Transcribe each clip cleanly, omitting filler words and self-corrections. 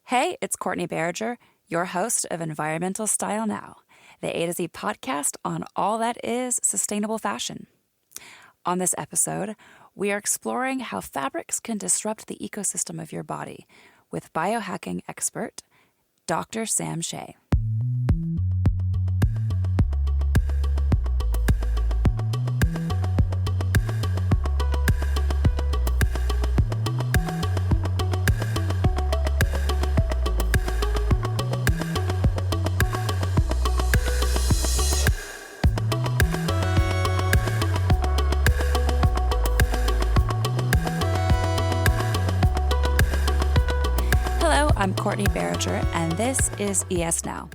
Hey, it's Courtney Barriger, your host of Environmental Style Now, the A to Z podcast on all that is sustainable fashion. On this episode, we are exploring how fabrics can disrupt the ecosystem of your body with biohacking expert, Dr. Sam Shay. I'm Courtney Barriger, and this is ES Now.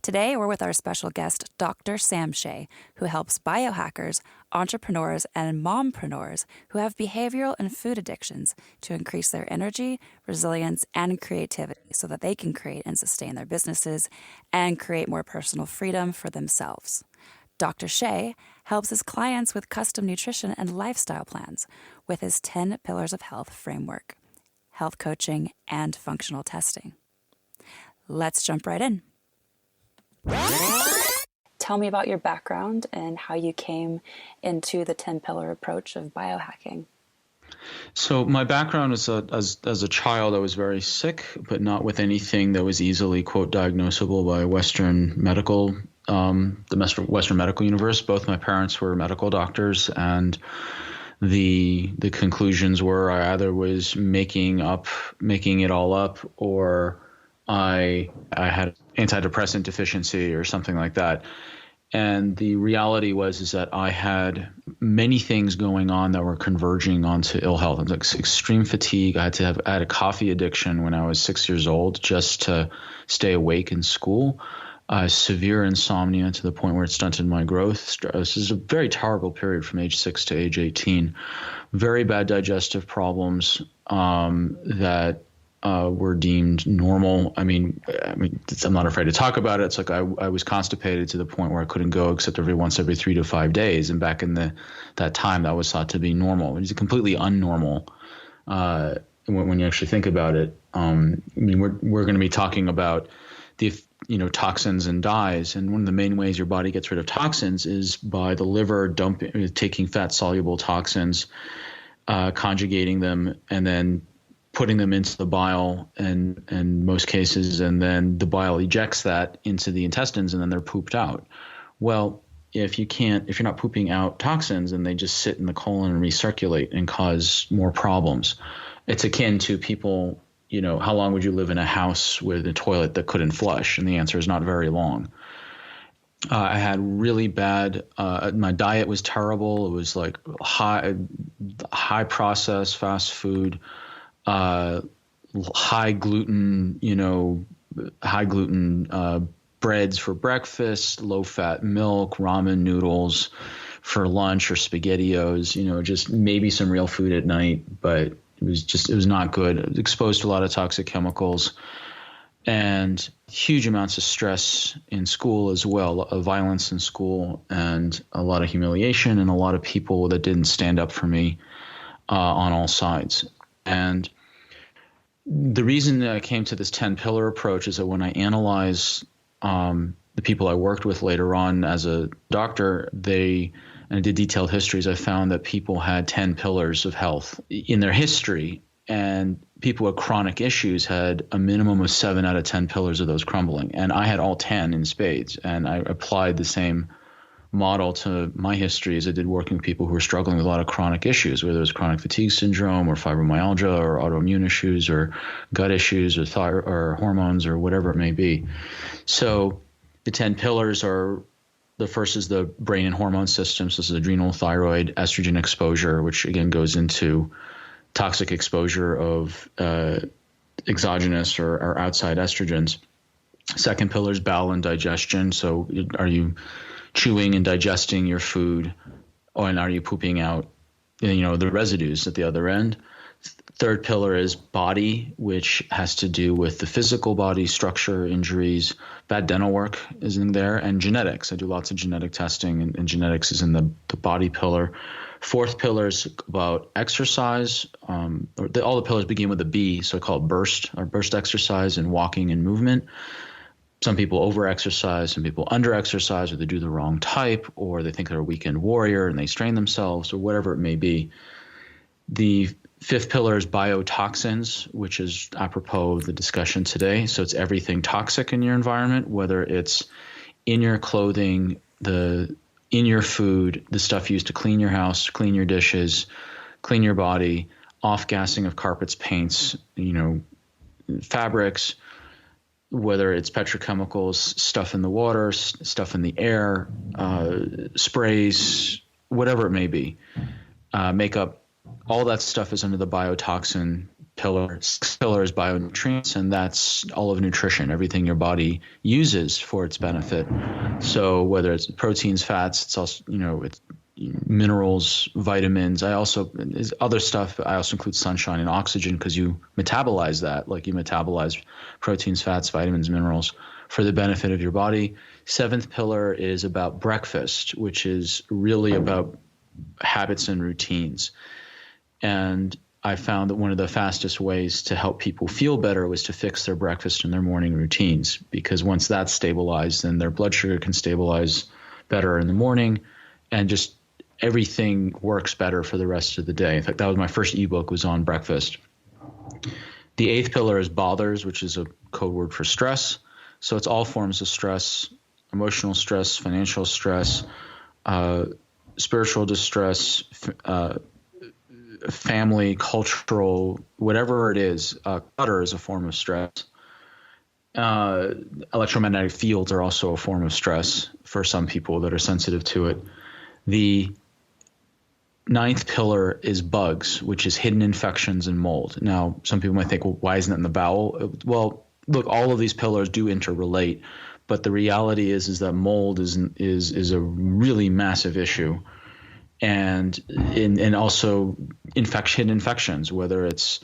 Today, we're with our special guest, Dr. Sam Shay, who helps biohackers, entrepreneurs, and mom-preneurs who have behavioral and food addictions to increase their energy, resilience, and creativity so that they can create and sustain their businesses and create more personal freedom for themselves. Dr. Shay helps his clients with custom nutrition and lifestyle plans with his 10 Pillars of Health framework, health coaching, and functional testing. Let's jump right in. Tell me about your background and how you came into the 10-pillar approach of biohacking. So my background is as a child, I was very sick, but not with anything that was easily, quote, diagnosable by Western medical, the Western medical universe. Both my parents were medical doctors, and the conclusions were I either was making it all up, or I had antidepressant deficiency or something like that. And the reality is that I had many things going on that were converging onto ill health. Like extreme fatigue. I had a coffee addiction when I was 6 years old just to stay awake in school. Severe insomnia to the point where it stunted my growth. This is a very terrible period from age 6 to age 18. Very bad digestive problems that were deemed normal. I mean, I'm not afraid to talk about it. It's like I was constipated to the point where I couldn't go except every 3 to 5 days. And back in that time, that was thought to be normal. It's completely unnormal when you actually think about it. We're going to be talking about the toxins and dyes. And one of the main ways your body gets rid of toxins is by the liver taking fat soluble toxins, conjugating them, and then putting them into the bile in most cases. And then the bile ejects that into the intestines, and then they're pooped out. Well, if you're not pooping out toxins, and they just sit in the colon and recirculate and cause more problems. It's akin to people, how long would you live in a house with a toilet that couldn't flush? And the answer is not very long. I had really bad, my diet was terrible. It was like high processed fast food, high gluten breads for breakfast, low fat milk, ramen noodles for lunch, or SpaghettiOs, just maybe some real food at night, but it was not good. I was exposed to a lot of toxic chemicals and huge amounts of stress in school as well, violence in school, and a lot of humiliation, and a lot of people that didn't stand up for me on all sides. And the reason that I came to this 10-pillar approach is that when I analyze the people I worked with later on as a doctor, and I did detailed histories, I found that people had 10 pillars of health in their history, and people with chronic issues had a minimum of 7 out of 10 pillars of those crumbling. And I had all 10 in spades, and I applied the same model to my history as I did working with people who were struggling with a lot of chronic issues, whether it was chronic fatigue syndrome or fibromyalgia or autoimmune issues or gut issues or thyroid or hormones or whatever it may be. So the 10 pillars are, the first is the brain and hormone systems. This is adrenal, thyroid, estrogen exposure, which again goes into toxic exposure of exogenous or outside estrogens. Second pillar is bowel and digestion. So are you chewing and digesting your food, and are you pooping out, the residues at the other end? Third pillar is body, which has to do with the physical body structure, injuries, bad dental work is in there, and genetics. I do lots of genetic testing, and genetics is in the body pillar. Fourth pillar is about exercise. All the pillars begin with a B, so called burst or burst exercise and walking and movement. Some people over-exercise, some people under-exercise, or they do the wrong type, or they think they're a weekend warrior and they strain themselves, or whatever it may be. The fifth pillar is biotoxins, which is apropos of the discussion today. So it's everything toxic in your environment, whether it's in your clothing, in your food, the stuff used to clean your house, clean your dishes, clean your body, off-gassing of carpets, paints, fabrics, whether it's petrochemicals, stuff in the water, stuff in the air, sprays, whatever it may be, makeup, all that stuff is under the biotoxin pillar. Sixth pillar is bionutrients, and that's all of nutrition, everything your body uses for its benefit. So whether it's proteins, fats, it's also, it's minerals, vitamins. Other stuff. I also include sunshine and oxygen because you metabolize that, like you metabolize proteins, fats, vitamins, minerals for the benefit of your body. Seventh pillar is about breakfast, which is really about habits and routines. And I found that one of the fastest ways to help people feel better was to fix their breakfast and their morning routines, because once that's stabilized, then their blood sugar can stabilize better in the morning, and just everything works better for the rest of the day. In fact, that was my first ebook, was on breakfast. The eighth pillar is bothers, which is a code word for stress. So it's all forms of stress: emotional stress, financial stress, spiritual distress, family, cultural, whatever it is. Clutter is a form of stress. Electromagnetic fields are also a form of stress for some people that are sensitive to it. The ninth pillar is bugs, which is hidden infections and mold. Now, some people might think, well, why isn't it in the bowel? Well, look, all of these pillars do interrelate, but the reality is that mold is a really massive issue. And also hidden infections, whether it's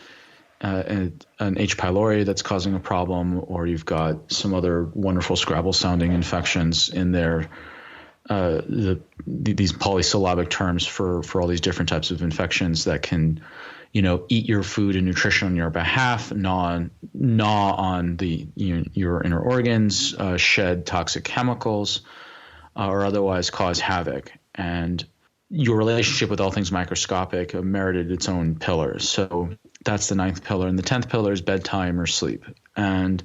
an H. pylori that's causing a problem, or you've got some other wonderful Scrabble-sounding infections in there. These polysyllabic terms for all these different types of infections that can, eat your food and nutrition on your behalf, gnaw on your inner organs, shed toxic chemicals, or otherwise cause havoc. And your relationship with all things microscopic merited its own pillars. So that's the ninth pillar. And the 10th pillar is bedtime or sleep. And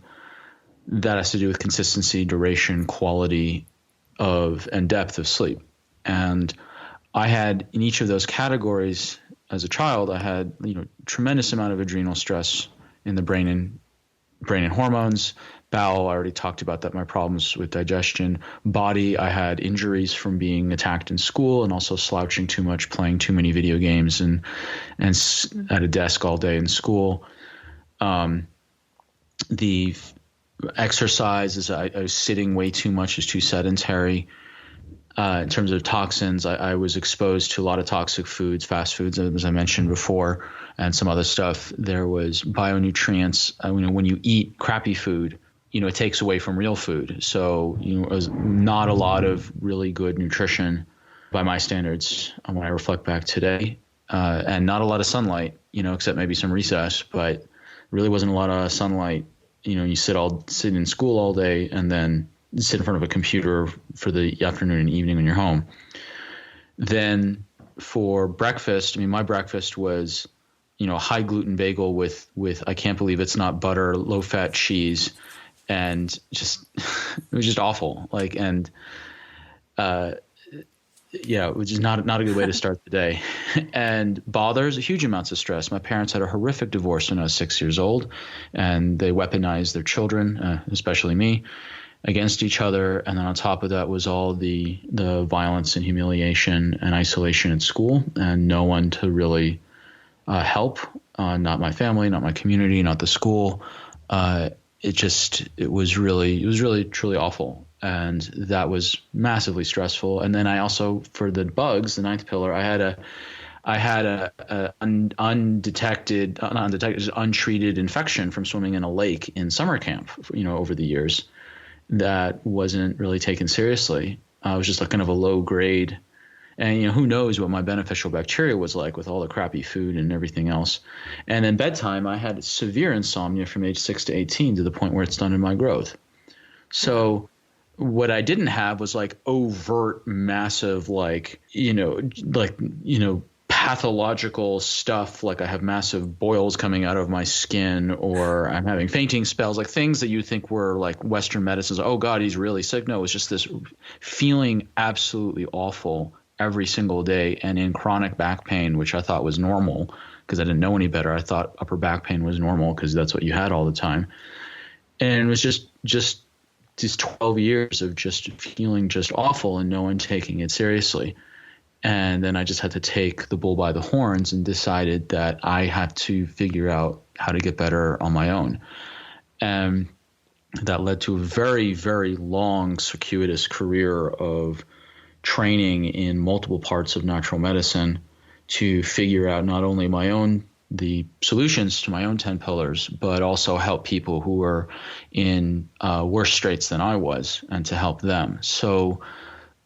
that has to do with consistency, duration, quality and depth of sleep. And I had, in each of those categories as a child, I had, tremendous amount of adrenal stress in the brain and hormones. Bowel, I already talked about that, my problems with digestion. Body, I had injuries from being attacked in school and also slouching too much, playing too many video games and at a desk all day in school. The exercise is I was sitting way too much, is too sedentary. In terms of toxins, I was exposed to a lot of toxic foods, fast foods, as I mentioned before, and some other stuff. There was bionutrients. When you eat crappy food, it takes away from real food. So, it was not a lot of really good nutrition by my standards when I reflect back today, and not a lot of sunlight, except maybe some recess, but really wasn't a lot of sunlight. You sit in school all day and then sit in front of a computer for the afternoon and evening when you're home. Then for breakfast, my breakfast was, a high gluten bagel with I can't believe it's not butter, low fat cheese, and just it was just awful. Which is not a good way to start the day. And bothers, huge amounts of stress. My parents had a horrific divorce when I was 6 years old, and they weaponized their children, especially me, against each other. And then on top of that was all the violence and humiliation and isolation at school, and no one to really help. Not my family, not my community, not the school. It was really truly awful. And that was massively stressful. And then I also, for the bugs, the ninth pillar, I had a untreated infection from swimming in a lake in summer camp, over the years, that wasn't really taken seriously. It was just kind of a low grade And, who knows what my beneficial bacteria was like with all the crappy food and everything else. And then bedtime, I had severe insomnia from age 6 to 18 to the point where it stunted my growth. So what I didn't have was like overt, massive, pathological stuff. Like I have massive boils coming out of my skin, or I'm having fainting spells, like things that you think were like Western medicines. Oh God, he's really sick. No, it's just this feeling absolutely awful every single day, and in chronic back pain, which I thought was normal because I didn't know any better. I thought upper back pain was normal because that's what you had all the time. And it was just these 12 years of just feeling just awful and no one taking it seriously. And then I just had to take the bull by the horns and decided that I had to figure out how to get better on my own. And that led to a very, very long, circuitous career of training in multiple parts of natural medicine to figure out not only the solutions to my own 10 pillars, but also help people who are in worse straits than I was, and to help them. So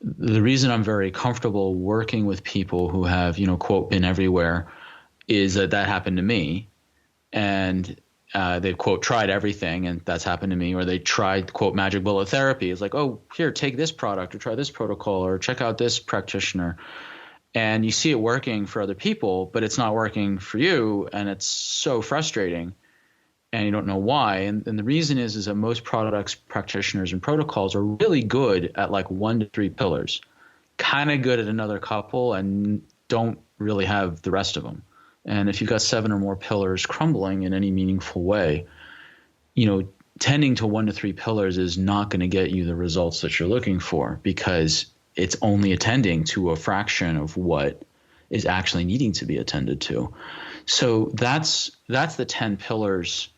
the reason I'm very comfortable working with people who have, quote, been everywhere, is that happened to me. And they've, quote, tried everything, and that's happened to me. Or they tried, quote, magic bullet therapy. It's like, oh, here, take this product, or try this protocol, or check out this practitioner. And you see it working for other people, but it's not working for you. And it's so frustrating, and you don't know why. And the reason is that most products, practitioners, and protocols are really good at like 1 to 3 pillars, kind of good at another couple, and don't really have the rest of them. And if you've got 7 or more pillars crumbling in any meaningful way, tending to 1 to 3 pillars is not going to get you the results that you're looking for, because it's only attending to a fraction of what is actually needing to be attended to. So that's the 10 pillars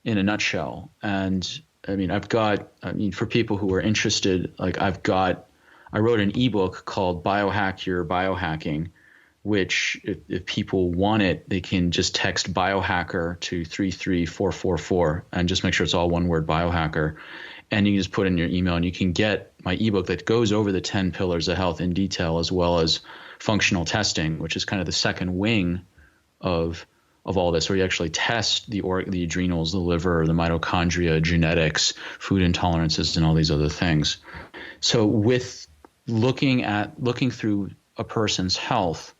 in a nutshell. And I mean, for people who are interested, I wrote an ebook called Biohack Your Biohacking, which if people want it, they can just text biohacker to 33444 and just make sure it's all one word, biohacker. And you can just put in your email, and you can get my ebook that goes over the 10 pillars of health in detail, as well as functional testing, which is kind of the second wing of all this, where you actually test the adrenals, the liver, the mitochondria, genetics, food intolerances, and all these other things. So with looking through a person's health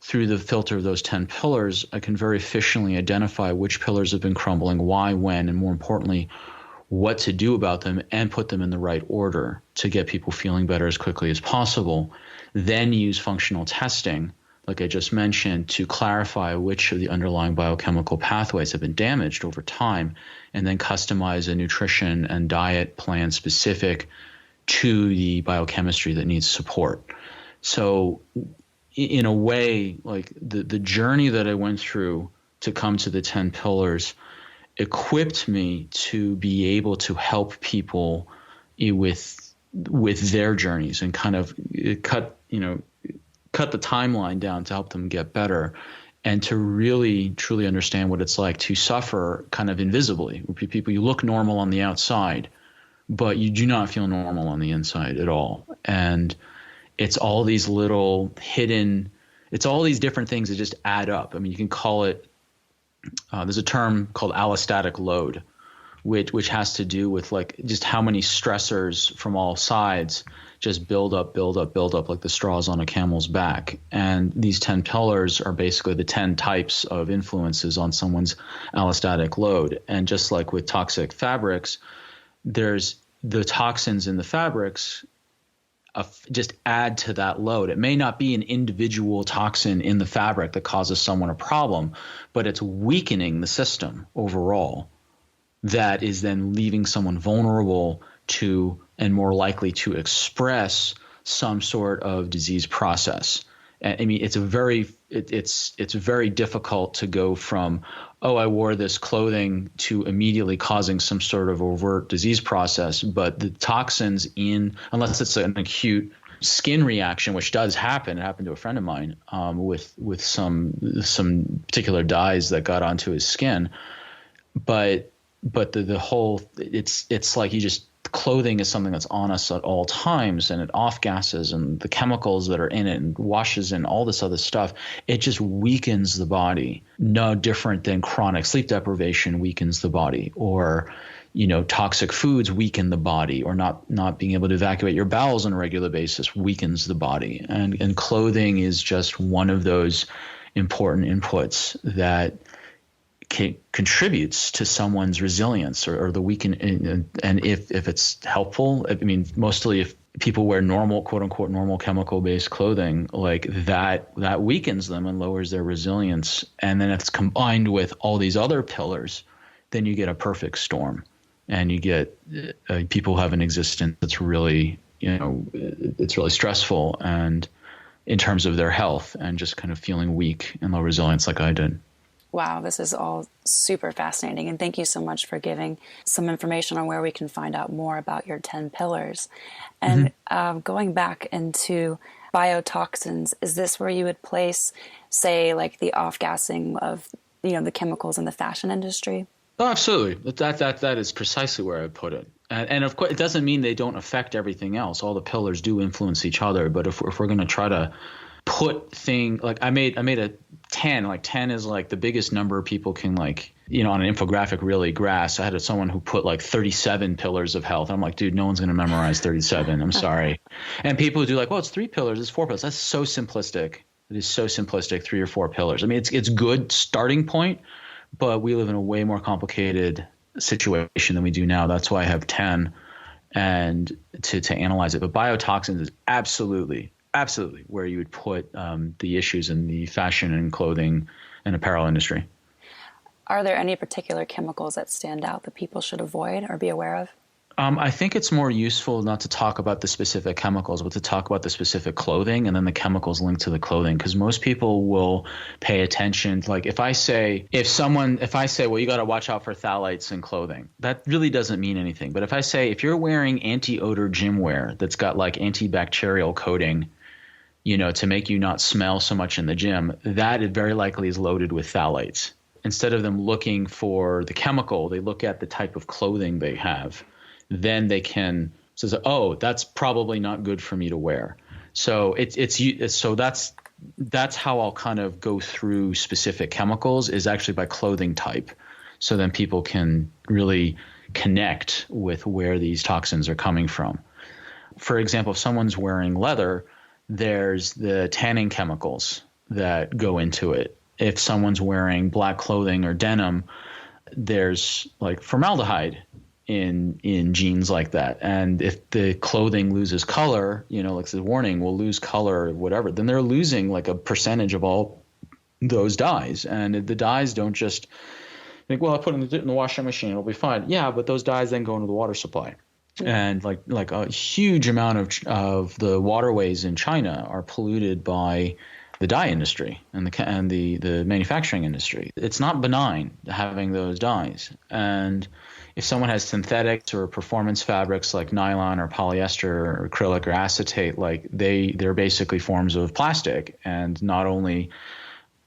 through the filter of those 10 pillars, I can very efficiently identify which pillars have been crumbling, why, when, and more importantly, what to do about them, and put them in the right order to get people feeling better as quickly as possible. Then use functional testing, like I just mentioned, to clarify which of the underlying biochemical pathways have been damaged over time, and then customize a nutrition and diet plan specific to the biochemistry that needs support. So in a way, like the journey that I went through to come to the 10 pillars equipped me to be able to help people with their journeys, and kind of cut the timeline down to help them get better, and to really truly understand what it's like to suffer kind of invisibly. People, you look normal on the outside, but you do not feel normal on the inside at all. And it's all these little hidden, it's all these different things that just add up. I mean, you can call it, there's a term called allostatic load, which has to do with like just how many stressors from all sides just build up like the straws on a camel's back. And these 10 pillars are basically the 10 types of influences on someone's allostatic load. And just like with toxic fabrics, there's the toxins in the fabrics just add to that load. It may not be an individual toxin in the fabric that causes someone a problem, but it's weakening the system overall. That is then leaving someone vulnerable to and more likely to express some sort of disease process. I mean, it's very difficult to go from, oh, I wore this clothing, to immediately causing some sort of overt disease process. But the toxins unless it's an acute skin reaction, which does happen. It happened to a friend of mine with some particular dyes that got onto his skin. But the whole, it's like you just clothing is something that's on us at all times, and it off gases and the chemicals that are in it and washes in all this other stuff, it just weakens the body. No different than chronic sleep deprivation weakens the body, or toxic foods weaken the body, or not being able to evacuate your bowels on a regular basis weakens the body. And clothing is just one of those important inputs that contributes to someone's resilience or the weaken. And if it's helpful, I mean, mostly if people wear normal, quote unquote, normal chemical based clothing, like that weakens them and lowers their resilience. And then it's combined with all these other pillars, then you get a perfect storm, and you get people have an existence that's really, it's really stressful, and in terms of their health, and just kind of feeling weak and low resilience like I did. Wow, this is all super fascinating. And thank you so much for giving some information on where we can find out more about your 10 pillars. And going back into biotoxins, is this where you would place, say, like the off-gassing of, the chemicals in the fashion industry? Oh, absolutely. That is precisely where I would put it. And of course, it doesn't mean they don't affect everything else. All the pillars do influence each other. But if we're going to try to put like I made a 10, like 10 is like the biggest number people can, like, on an infographic really grasp. I had someone who put like 37 pillars of health. I'm like, dude, no one's going to memorize 37. I'm sorry. And people who do like, well, it's 3 pillars, it's 4 pillars. That's so simplistic. It is so simplistic, 3 or 4 pillars. I mean, it's good starting point, but we live in a way more complicated situation than we do now. That's why I have 10 and to analyze it. But biotoxins is absolutely where you would put the issues in the fashion and clothing and apparel industry. Are there any particular chemicals that stand out that people should avoid or be aware of? I think it's more useful not to talk about the specific chemicals, but to talk about the specific clothing and then the chemicals linked to the clothing. Because most people will pay attention. Like if I say, well, you got to watch out for phthalates in clothing, that really doesn't mean anything. But if I say, if you're wearing anti-odor gym wear that's got like antibacterial coating, to make you not smell so much in the gym, that very likely is loaded with phthalates. Instead of them looking for the chemical, they look at the type of clothing they have. Then they can say, oh, that's probably not good for me to wear. So that's how I'll kind of go through specific chemicals, is actually by clothing type. So then people can really connect with where these toxins are coming from. For example, if someone's wearing leather, there's the tanning chemicals that go into it. If someone's wearing black clothing or denim, there's like formaldehyde in jeans like that. And if the clothing loses color, like the warning will lose color or whatever, then they're losing like a percentage of all those dyes. And the dyes don't just think, well, I put it in the washing machine, it'll be fine. Yeah, but those dyes then go into the water supply. And like a huge amount of the waterways in China are polluted by the dye industry and the manufacturing industry. It's not benign having those dyes. And if someone has synthetics or performance fabrics like nylon or polyester or acrylic or acetate, like they're basically forms of plastic. And not only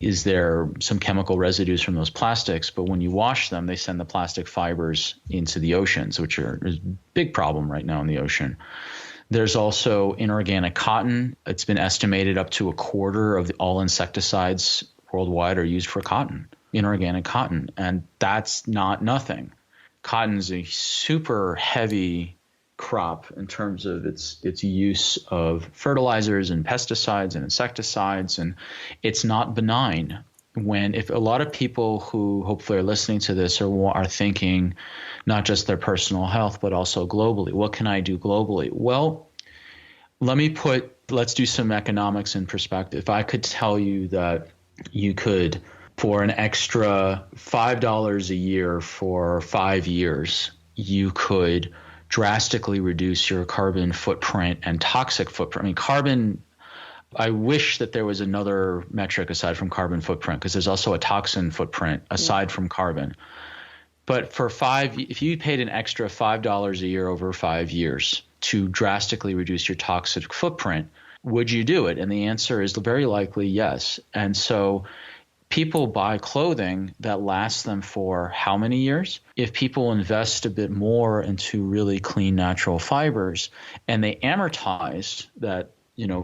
is there some chemical residues from those plastics, but when you wash them, they send the plastic fibers into the oceans, which are a big problem right now in the ocean. There's also inorganic cotton. It's been estimated up to 1/4 of all insecticides worldwide are used for cotton, inorganic cotton. And that's not nothing. Cotton is a super heavy crop in terms of its use of fertilizers and pesticides and insecticides, and it's not benign. If a lot of people who hopefully are listening to this are thinking not just their personal health but also globally, what can I do globally? Well, let's do some economics in perspective. I could tell you that you could, for an extra $5 a year for 5 years, you could drastically reduce your carbon footprint and toxic footprint. I mean, carbon, I wish that there was another metric aside from carbon footprint, because there's also a toxin footprint aside from carbon. But if you paid an extra $5 a year over 5 years to drastically reduce your toxic footprint, would you do it? And the answer is very likely yes. And so People buy clothing that lasts them for how many years? If people invest a bit more into really clean natural fibers and they amortize that,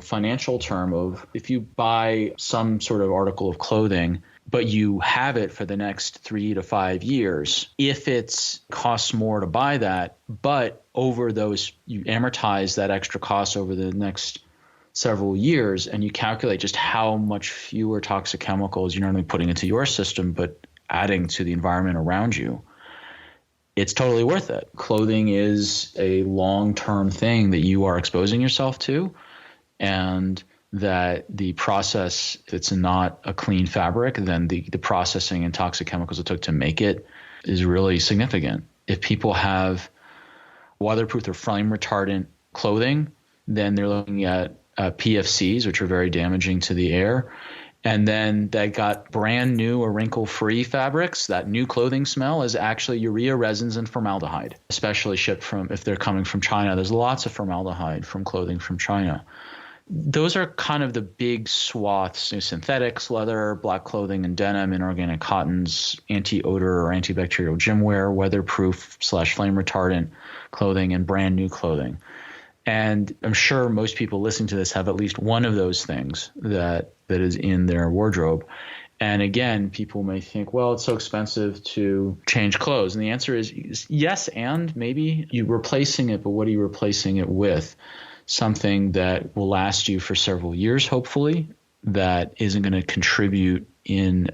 financial term of, if you buy some sort of article of clothing, but you have it for the next 3 to 5 years, if it costs more to buy that, but over those, you amortize that extra cost over the next several years, and you calculate just how much fewer toxic chemicals you're not only putting into your system, but adding to the environment around you, it's totally worth it. Clothing is a long-term thing that you are exposing yourself to, and that the process, if it's not a clean fabric, then the processing and toxic chemicals it took to make it is really significant. If people have weatherproof or flame retardant clothing, then they're looking at PFCs, which are very damaging to the air. And then they got brand new or wrinkle-free fabrics. That new clothing smell is actually urea resins and formaldehyde, especially shipped from, if they're coming from China. There's lots of formaldehyde from clothing from China. Those are kind of the big swaths: synthetics, leather, black clothing and denim, inorganic cottons, anti-odor or antibacterial gym wear, weatherproof / flame retardant clothing, and brand new clothing. And I'm sure most people listening to this have at least one of those things that is in their wardrobe. And again, people may think, well, it's so expensive to change clothes. And the answer is yes, and maybe you're replacing it, but what are you replacing it with? Something that will last you for several years, hopefully, that isn't going to contribute in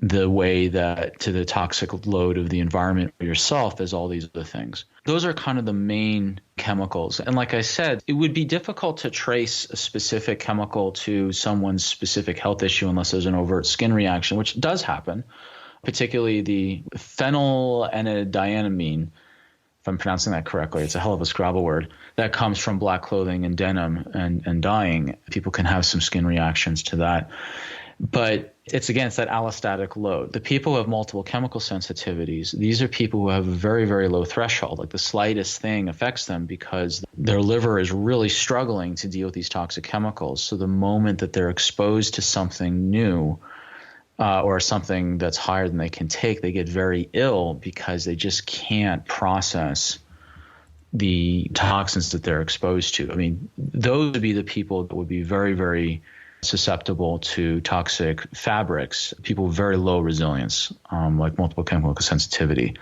the way that to the toxic load of the environment or yourself as all these other things. Those are kind of the main chemicals. And like I said, it would be difficult to trace a specific chemical to someone's specific health issue unless there's an overt skin reaction, which does happen, particularly the phenylenediamine, if I'm pronouncing that correctly. It's a hell of a Scrabble word. That comes from black clothing and denim and dyeing. People can have some skin reactions to that. But it's that allostatic load. The people who have multiple chemical sensitivities, these are people who have a very, very low threshold. Like the slightest thing affects them because their liver is really struggling to deal with these toxic chemicals. So the moment that they're exposed to something new or something that's higher than they can take, they get very ill because they just can't process the toxins that they're exposed to. I mean, those would be the people that would be very, very susceptible to toxic fabrics, people with very low resilience, like multiple chemical sensitivity.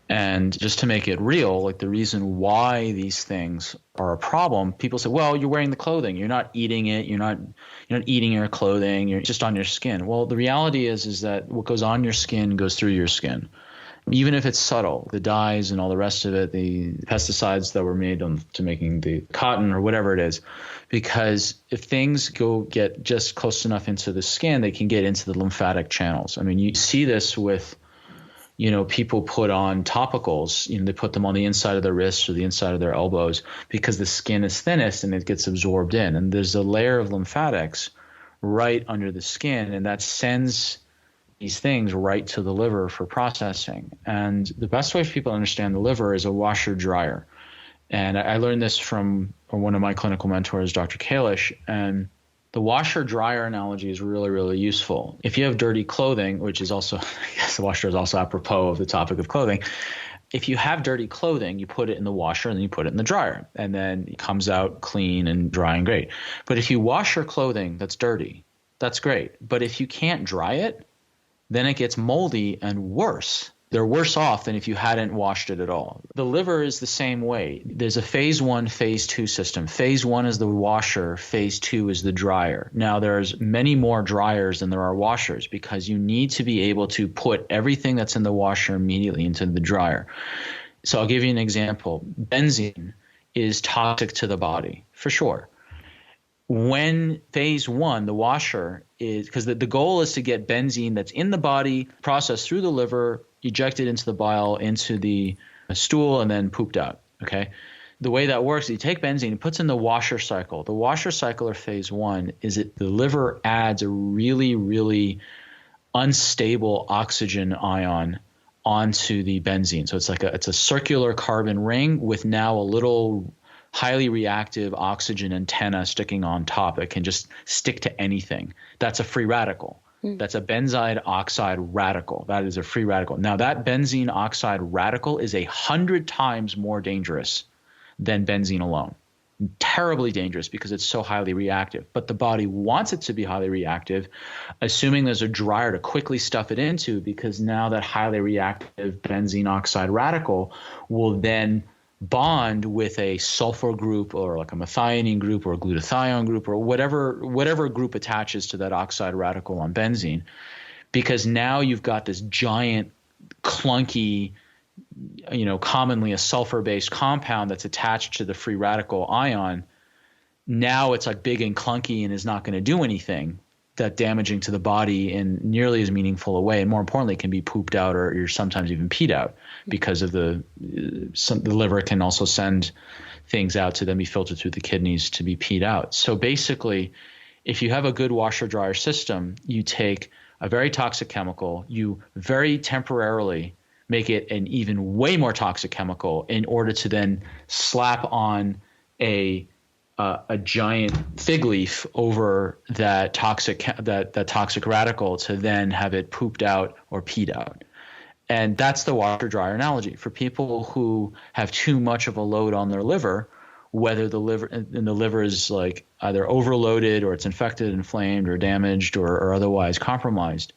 And just to make it real, like the reason why these things are a problem, people say, well, you're wearing the clothing, you're not eating it, you're not eating your clothing, you're just on your skin. Well, the reality is that what goes on your skin goes through your skin. Even if it's subtle, the dyes and all the rest of it, the pesticides that were made to making the cotton or whatever it is, because if things get just close enough into the skin, they can get into the lymphatic channels. I mean, you see this with, people put on topicals, they put them on the inside of their wrists or the inside of their elbows because the skin is thinnest and it gets absorbed in. And there's a layer of lymphatics right under the skin, and that sends these things right to the liver for processing. And the best way for people to understand the liver is a washer dryer. And I learned this from one of my clinical mentors, Dr. Kalish, and the washer dryer analogy is really, really useful. If you have dirty clothing, which is also, I guess the washer is also apropos of the topic of clothing. If you have dirty clothing, you put it in the washer and then you put it in the dryer, and then it comes out clean and dry and great. But if you wash your clothing that's dirty, that's great. But if you can't dry it, then it gets moldy and worse. They're worse off than if you hadn't washed it at all. The liver is the same way. There's a phase 1, phase 2 system. Phase 1 is the washer. Phase 2 is the dryer. Now, there's many more dryers than there are washers because you need to be able to put everything that's in the washer immediately into the dryer. So I'll give you an example. Benzene is toxic to the body, for sure. When phase 1, the washer is, because the goal is to get benzene that's in the body, processed through the liver, ejected into the bile, into the stool, and then pooped out, okay? The way that works is you take benzene and puts in the washer cycle. The washer cycle, or phase 1, is that the liver adds a really, really unstable oxygen ion onto the benzene. So it's a circular carbon ring with now a little highly reactive oxygen antenna sticking on top. It can just stick to anything. That's a free radical. That's a benzene oxide radical. That is a free radical. Now, that benzene oxide radical is 100 times more dangerous than benzene alone. Terribly dangerous because it's so highly reactive. But the body wants it to be highly reactive, assuming there's a dryer to quickly stuff it into, because now that highly reactive benzene oxide radical will then bond with a sulfur group or like a methionine group or a glutathione group or whatever group attaches to that oxide radical on benzene, because now you've got this giant clunky, commonly a sulfur-based compound that's attached to the free radical ion. Now it's like big and clunky and is not going to do anything that damaging to the body in nearly as meaningful a way. And more importantly, it can be pooped out or sometimes even peed out because of the liver can also send things out to then be filtered through the kidneys to be peed out. So basically, if you have a good washer dryer system, you take a very toxic chemical, you very temporarily make it an even way more toxic chemical in order to then slap on a giant fig leaf over that toxic radical to then have it pooped out or peed out. And that's the washer dryer analogy. For people who have too much of a load on their liver, whether the liver is like either overloaded or it's infected, inflamed, or damaged or otherwise compromised,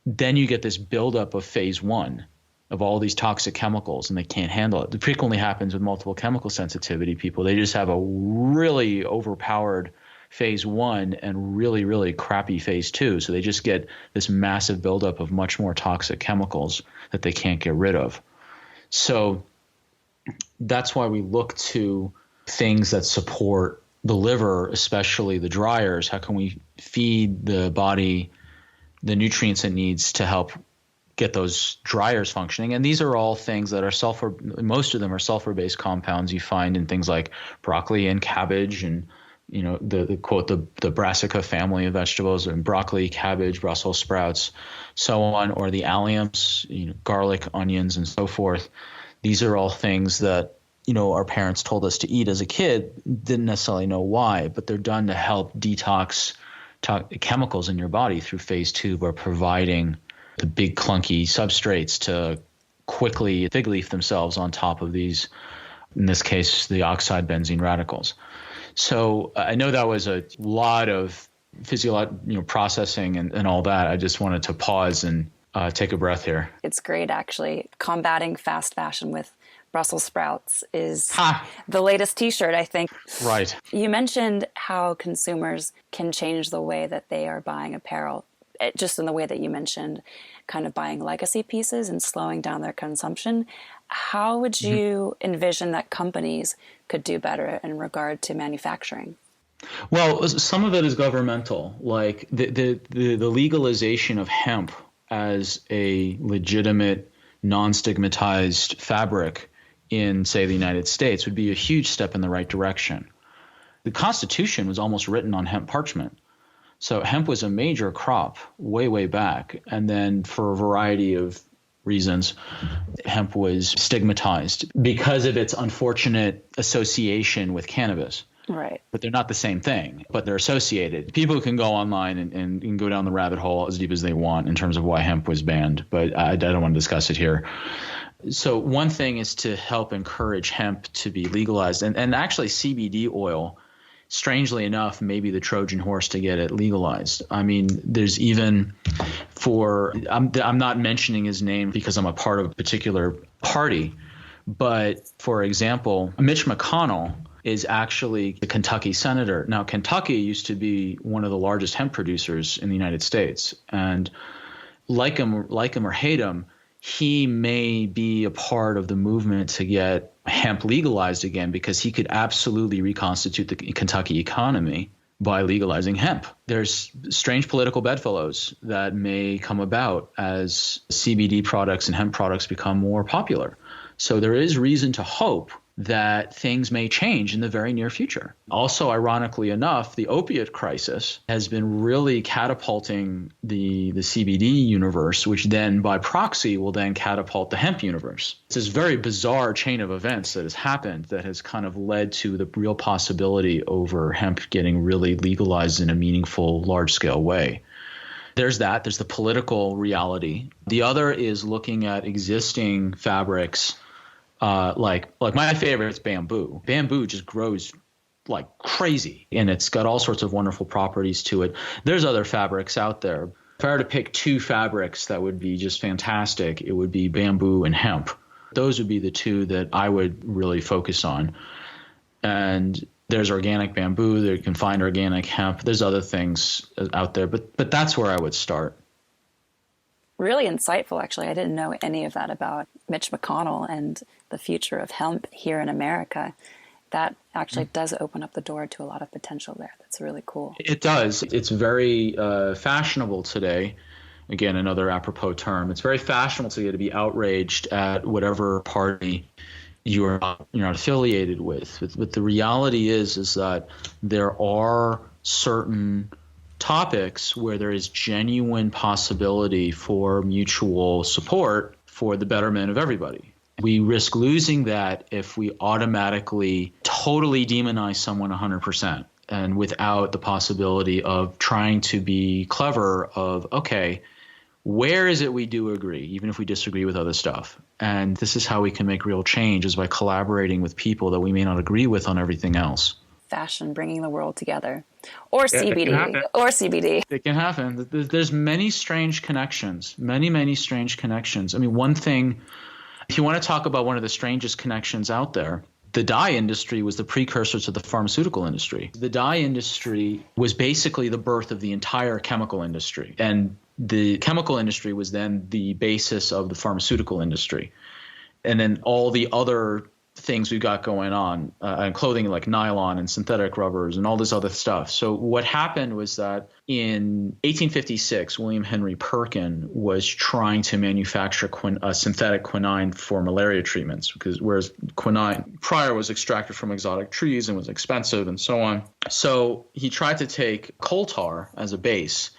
then you get this buildup of phase one of all these toxic chemicals, and they can't handle it. It frequently happens with multiple chemical sensitivity people. They just have a really overpowered phase one and really, really crappy phase two. So they just get this massive buildup of much more toxic chemicals that they can't get rid of. So that's why we look to things that support the liver, especially the dryers. How can we feed the body the nutrients it needs to help get those dryers functioning? And these are all things that are most of them are sulfur-based compounds you find in things like broccoli and cabbage and, the brassica family of vegetables, and broccoli, cabbage, Brussels sprouts, so on, or the alliums, garlic, onions, and so forth. These are all things that, our parents told us to eat as a kid, didn't necessarily know why, but they're done to help detox chemicals in your body through phase two by providing the big clunky substrates to quickly fig leaf themselves on top of these, in this case, the oxide benzene radicals. So I know that was a lot of physiological, processing and all that. I just wanted to pause and take a breath here. It's great, actually. Combating fast fashion with Brussels sprouts is the latest T-shirt, I think. Right. You mentioned how consumers can change the way that they are buying apparel, just in the way that you mentioned kind of buying legacy pieces and slowing down their consumption. How would you envision that companies could do better in regard to manufacturing? Well, some of it is governmental, like the legalization of hemp as a legitimate, non-stigmatized fabric in, say, the United States would be a huge step in the right direction. The Constitution was almost written on hemp parchment. So hemp was a major crop way, way back. And then for a variety of reasons, hemp was stigmatized because of its unfortunate association with cannabis. Right. But they're not the same thing, but they're associated. People can go online and go down the rabbit hole as deep as they want in terms of why hemp was banned, but I don't want to discuss it here. So one thing is to help encourage hemp to be legalized. And actually CBD oil, strangely enough, may be the Trojan horse to get it legalized. I mean, there's even I'm not mentioning his name because I'm a part of a particular party, but for example, Mitch McConnell is actually the Kentucky senator. Now, Kentucky used to be one of the largest hemp producers in the United States. And like him or hate him, he may be a part of the movement to get hemp legalized again, because he could absolutely reconstitute the Kentucky economy by legalizing hemp. There's strange political bedfellows that may come about as CBD products and hemp products become more popular. So there is reason to hope that things may change in the very near future. Also, ironically enough, the opiate crisis has been really catapulting the CBD universe, which then by proxy will then catapult the hemp universe. It's this very bizarre chain of events that has happened that has kind of led to the real possibility over hemp getting really legalized in a meaningful, large-scale way. There's that. There's the political reality. The other is looking at existing fabrics, like my favorite is bamboo. Bamboo just grows like crazy, and it's got all sorts of wonderful properties to it. There's other fabrics out there. If I were to pick two fabrics that would be just fantastic, it would be bamboo and hemp. Those would be the two that I would really focus on. And there's organic bamboo. There you can find organic hemp. There's other things out there, but that's where I would start. Really insightful, actually. I didn't know any of that about Mitch McConnell and the future of hemp here in America. That actually does open up the door to a lot of potential there. That's really cool. It does. It's very fashionable today. Again, another apropos term. It's very fashionable today to be outraged at whatever party you're not affiliated with. But the reality is that there are certain topics where there is genuine possibility for mutual support for the betterment of everybody. We risk losing that if we automatically totally demonize someone 100% and without the possibility of trying to be clever of, okay, where is it we do agree, even if we disagree with other stuff? And this is how we can make real change, is by collaborating with people that we may not agree with on everything else. Fashion bringing the world together. Or CBD. Or CBD. It can happen. There's many strange connections, many strange connections. I mean, one thing, if you want to talk about one of the strangest connections out there, the dye industry was the precursor to the pharmaceutical industry. The dye industry was basically the birth of the entire chemical industry. And the chemical industry was then the basis of the pharmaceutical industry. And then all the other things we got going on, clothing like nylon and synthetic rubbers and all this other stuff. So what happened was that in 1856, William Henry Perkin was trying to manufacture synthetic quinine for malaria treatments, because whereas quinine prior was extracted from exotic trees and was expensive and so on. So he tried to take coal tar as a base.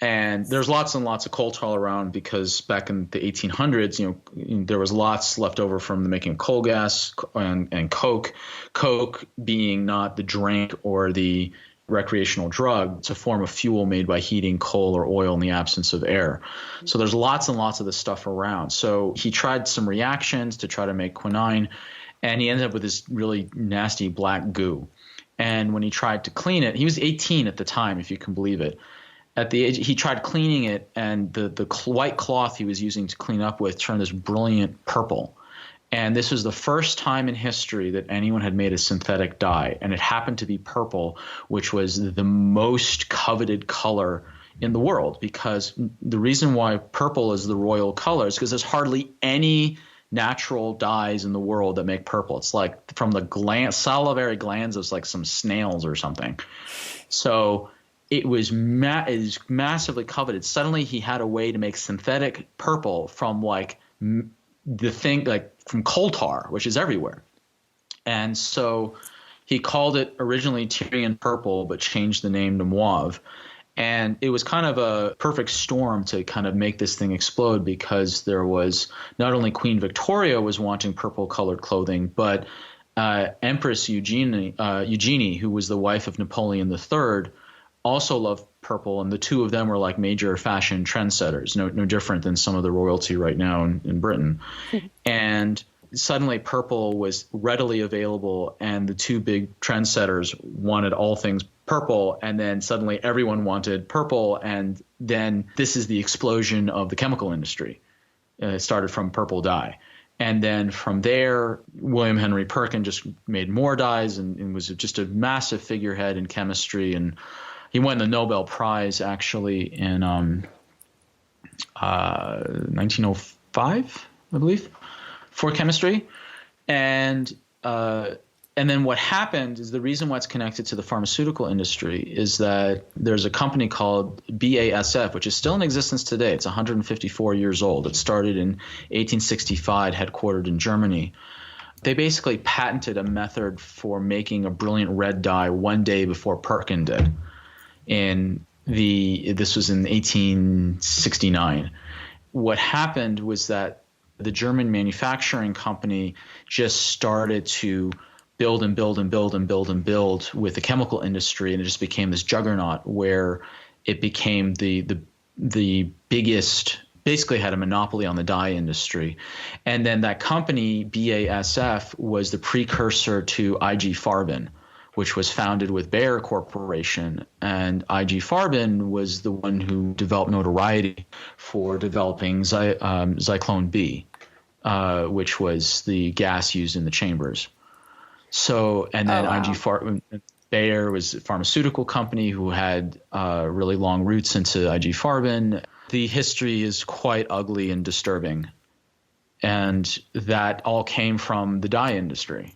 And there's lots and lots of coal tar around because back in the 1800s, there was lots left over from the making of coal gas and Coke. Coke being not the drink or the recreational drug, it's a form of fuel made by heating coal or oil in the absence of air. So there's lots and lots of this stuff around. So he tried some reactions to try to make quinine, and he ended up with this really nasty black goo. And when he tried to clean it, he was 18 at the time, if you can believe it. At the age, he tried cleaning it, and the white cloth he was using to clean up with turned this brilliant purple. And this was the first time in history that anyone had made a synthetic dye, and it happened to be purple, which was the most coveted color in the world. Because the reason why purple is the royal color is because there's hardly any natural dyes in the world that make purple. It's like from the salivary glands of like some snails or something. So it was massively coveted. Suddenly he had a way to make synthetic purple from from coal tar, which is everywhere. And so he called it originally Tyrian purple, but changed the name to mauve. And it was kind of a perfect storm to kind of make this thing explode, because there was not only Queen Victoria was wanting purple colored clothing, but Empress Eugenie, who was the wife of Napoleon III, also loved purple, and the two of them were like major fashion trendsetters, no different than some of the royalty right now in Britain. And suddenly purple was readily available, and the two big trendsetters wanted all things purple, and then suddenly everyone wanted purple, and then this is the explosion of the chemical industry. It started from purple dye. And then from there, William Henry Perkin just made more dyes and was just a massive figurehead in chemistry, and he won the Nobel Prize actually in 1905, I believe, for chemistry. And then what happened is, the reason why it's connected to the pharmaceutical industry is that there's a company called BASF, which is still in existence today. It's 154 years old. It started in 1865, headquartered in Germany. They basically patented a method for making a brilliant red dye one day before Perkin did. This was in 1869. What happened was that the German manufacturing company just started to build and build and build and build and build with the chemical industry, and it just became this juggernaut where it became the the biggest, basically had a monopoly on the dye industry. And then that company, BASF, was the precursor to IG Farben, which was founded with Bayer Corporation. And IG Farben was the one who developed notoriety for developing Zyklon B, which was the gas used in the chambers. So, and then IG Farben, Bayer was a pharmaceutical company who had really long roots into IG Farben. The history is quite ugly and disturbing. And that all came from the dye industry.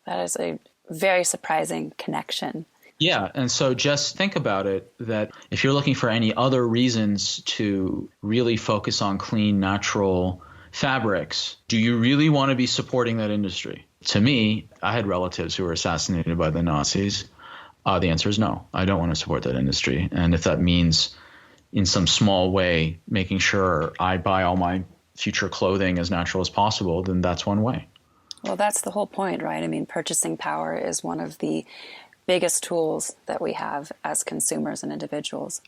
That is a very surprising connection. Yeah. And so just think about it, that if you're looking for any other reasons to really focus on clean, natural fabrics, do you really want to be supporting that industry? To me, I had relatives who were assassinated by the Nazis. The answer is no. I don't want to support that industry. And if that means in some small way making sure I buy all my future clothing as natural as possible, then that's one way. Well, that's the whole point, right? I mean, purchasing power is one of the biggest tools that we have as consumers and individuals.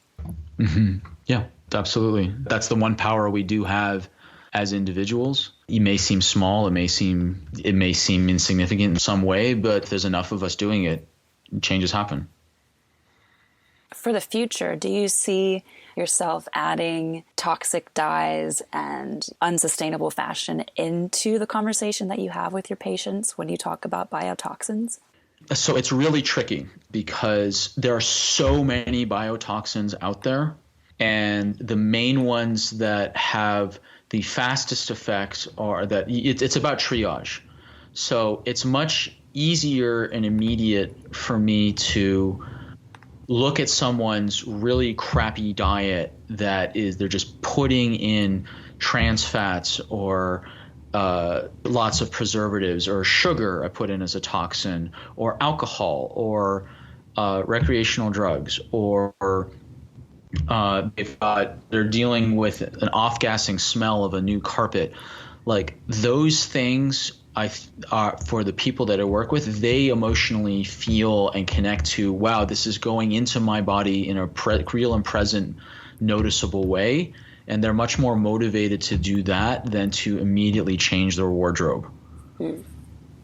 Mm-hmm. Yeah, absolutely. That's the one power we do have as individuals. It may seem small, it may seem insignificant in some way, but if there's enough of us doing it, changes happen. For the future, do you see yourself adding toxic dyes and unsustainable fashion into the conversation that you have with your patients when you talk about biotoxins? So it's really tricky because there are so many biotoxins out there, and the main ones that have the fastest effects are that it's about triage. So it's much easier and immediate for me to look at someone's really crappy diet that is they're just putting in trans fats or lots of preservatives, or sugar I put in as a toxin, or alcohol, or recreational drugs, or they're dealing with an off-gassing smell of a new carpet. Like those things, for the people that I work with, they emotionally feel and connect to, wow, this is going into my body in a real and present, noticeable way. And they're much more motivated to do that than to immediately change their wardrobe. Mm.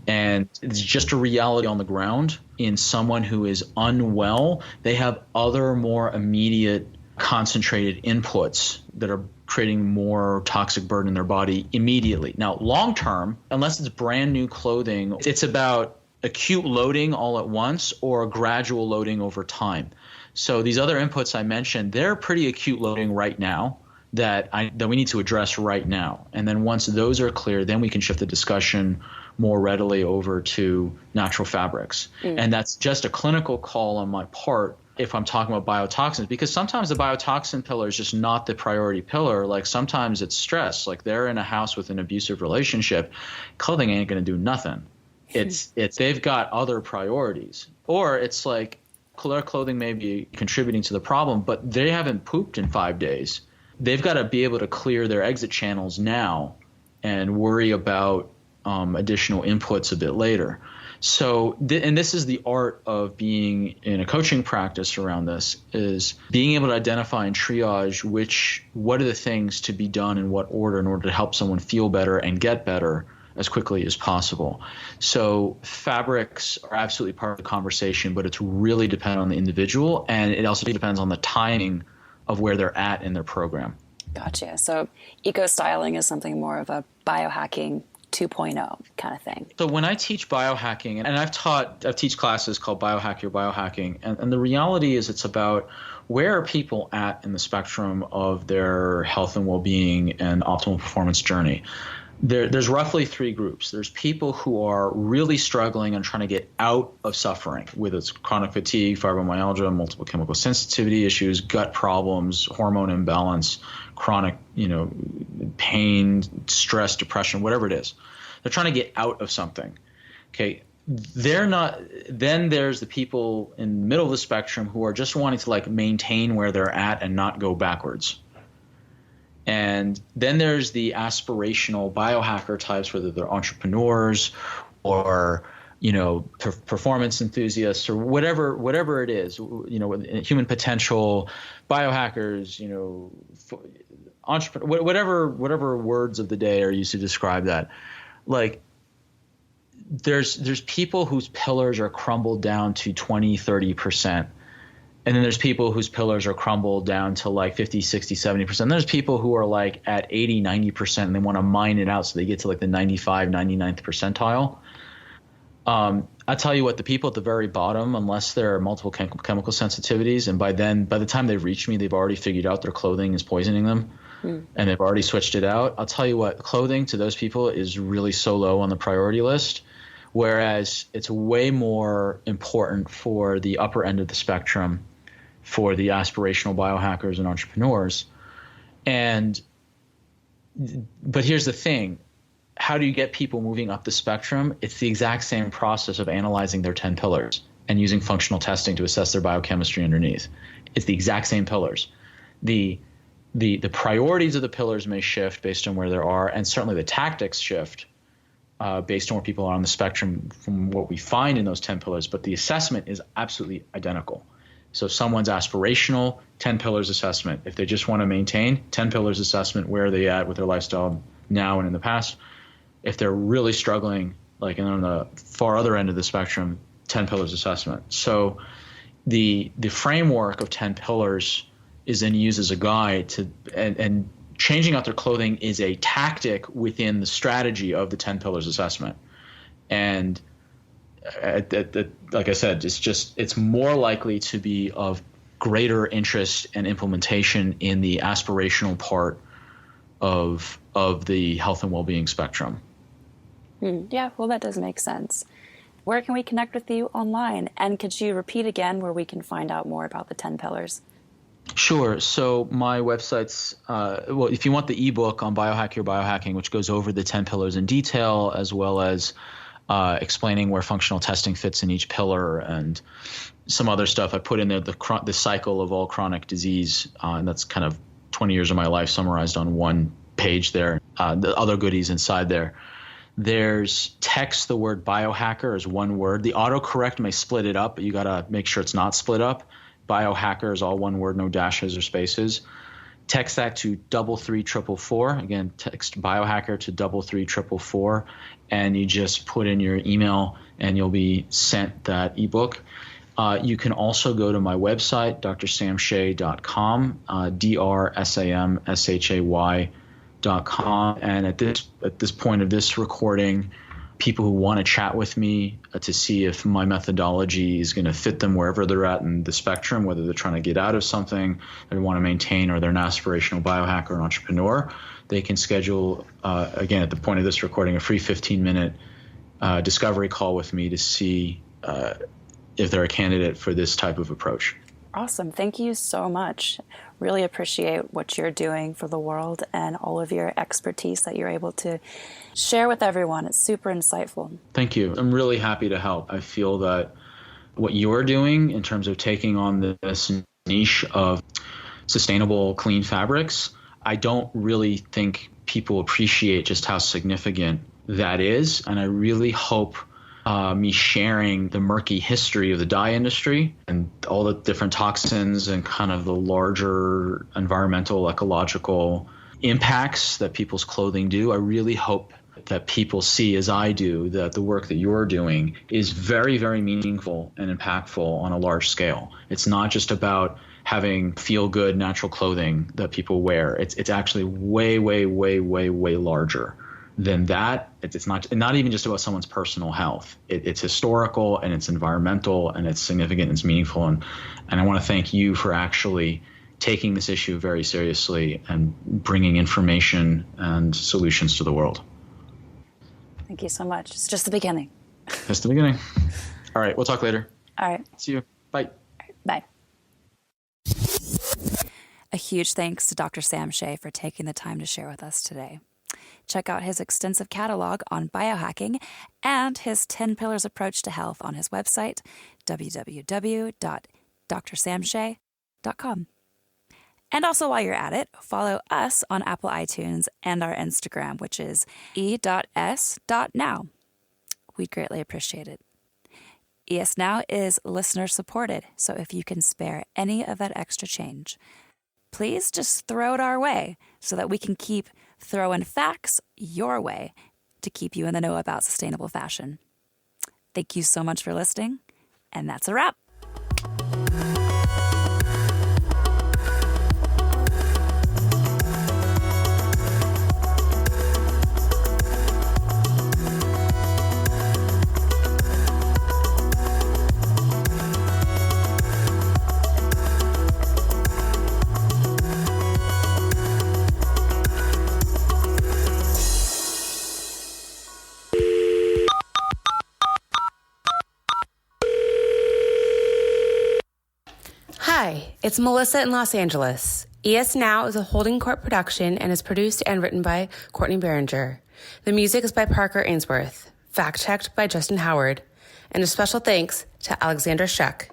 And it's just a reality on the ground. In someone who is unwell, they have other more immediate concentrated inputs that are creating more toxic burden in their body immediately. Now, long term, unless it's brand new clothing, it's about acute loading all at once or gradual loading over time. So these other inputs I mentioned, they're pretty acute loading right now that we need to address right now. And then once those are clear, then we can shift the discussion more readily over to natural fabrics. Mm. And that's just a clinical call on my part if I'm talking about biotoxins, because sometimes the biotoxin pillar is just not the priority pillar. Like sometimes it's stress, like they're in a house with an abusive relationship, clothing ain't going to do nothing. It's they've got other priorities, or it's like their clothing may be contributing to the problem, but they haven't pooped in 5 days. They've got to be able to clear their exit channels now and worry about additional inputs a bit later. So, and this is the art of being in a coaching practice around this, is being able to identify and triage what are the things to be done in what order in order to help someone feel better and get better as quickly as possible. So fabrics are absolutely part of the conversation, but it's really dependent on the individual, and it also depends on the timing of where they're at in their program. Gotcha. So eco-styling is something more of a biohacking 2.0 kind of thing. So when I teach biohacking, and I've teach classes called Biohack Your Biohacking, and the reality is it's about where are people at in the spectrum of their health and well-being and optimal performance journey. There's roughly three groups. There's people who are really struggling and trying to get out of suffering, with its chronic fatigue, fibromyalgia, multiple chemical sensitivity issues, gut problems, hormone imbalance, chronic, pain, stress, depression, whatever it is. They're trying to get out of something. Okay. Then there's the people in the middle of the spectrum who are just wanting to maintain where they're at and not go backwards. And then there's the aspirational biohacker types, whether they're entrepreneurs or, performance enthusiasts or whatever it is, human potential biohackers, entrepreneur, whatever words of the day are used to describe that. Like there's people whose pillars are crumbled down to 20, 30%. And then there's people whose pillars are crumbled down to like 50, 60, 70%. There's people who are like at 80, 90% and they want to mine it out so they get to like the 95, 99th percentile. I tell you what, the people at the very bottom, unless there are multiple chemical sensitivities, and by the time they reach me, they've already figured out their clothing is poisoning them and they've already switched it out. I'll tell you what, clothing to those people is really so low on the priority list, whereas it's way more important for the upper end of the spectrum, for the aspirational biohackers and entrepreneurs. But here's the thing. How do you get people moving up the spectrum? It's the exact same process of analyzing their 10 pillars and using functional testing to assess their biochemistry underneath. It's the exact same pillars. The priorities of the pillars may shift based on where they are, and certainly the tactics shift based on where people are on the spectrum from what we find in those 10 pillars, but the assessment is absolutely identical. So if someone's aspirational, 10 pillars assessment. If they just want to maintain, 10 pillars assessment, where are they at with their lifestyle now and in the past. If they're really struggling, like on the far other end of the spectrum, 10 pillars assessment. So the framework of 10 pillars is then used as a guide to, and changing out their clothing is a tactic within the strategy of the 10 pillars assessment. And like I said, it's more likely to be of greater interest and implementation in the aspirational part of the health and well-being spectrum. Yeah, well, that does make sense. Where can we connect with you online? And could you repeat again where we can find out more about the 10 pillars? Sure. So my website's, well, if you want the ebook on Biohack Your Biohacking, which goes over the 10 pillars in detail, as well as explaining where functional testing fits in each pillar and some other stuff, I put in there the cycle of all chronic disease, and that's kind of 20 years of my life summarized on one page there. The other goodies inside there. There's text, the word biohacker is one word. The autocorrect may split it up, but you got to make sure it's not split up. Biohacker is all one word, no dashes or spaces. Text that to 33444. Again, text biohacker to 33444, and you just put in your email and you'll be sent that ebook. You can also go to my website, drsamshay.com, drsamshay.com. And at this point of this recording, people who want to chat with me to see if my methodology is going to fit them wherever they're at in the spectrum, whether they're trying to get out of something they want to maintain or they're an aspirational biohacker or entrepreneur, they can schedule, again, at the point of this recording, a free 15-minute discovery call with me to see if they're a candidate for this type of approach. Awesome. Thank you so much. Really appreciate what you're doing for the world and all of your expertise that you're able to share with everyone. It's super insightful. Thank you. I'm really happy to help. I feel that what you're doing in terms of taking on this niche of sustainable, clean fabrics, I don't really think people appreciate just how significant that is. And I really hope me sharing the murky history of the dye industry and all the different toxins and kind of the larger environmental, ecological impacts that people's clothing do. I really hope that people see, as I do, that the work that you're doing is very, very meaningful and impactful on a large scale. It's not just about having feel-good natural clothing that people wear. It's actually way, way, way, way, way larger than that. It's not even just about someone's personal health. It's historical and it's environmental and it's significant and it's meaningful. And I want to thank you for actually taking this issue very seriously and bringing information and solutions to the world. Thank you so much. It's just the beginning. Just the beginning. All right. We'll talk later. All right. See you. Bye. Bye. A huge thanks to Dr. Sam Shay for taking the time to share with us today. Check out his extensive catalog on biohacking and his 10 pillars approach to health on his website, www.drsamshay.com. And also while you're at it, follow us on Apple iTunes and our Instagram, which is e.s.now. We'd greatly appreciate it. ES Now is listener supported, so if you can spare any of that extra change, please just throw it our way so that we can keep throwing facts your way to keep you in the know about sustainable fashion. Thank you so much for listening, and that's a wrap. Hi, it's Melissa in Los Angeles. ES Now is a holding court production and is produced and written by Courtney Berenger. The music is by Parker Ainsworth, fact-checked by Justin Howard, and a special thanks to Alexandra Shuck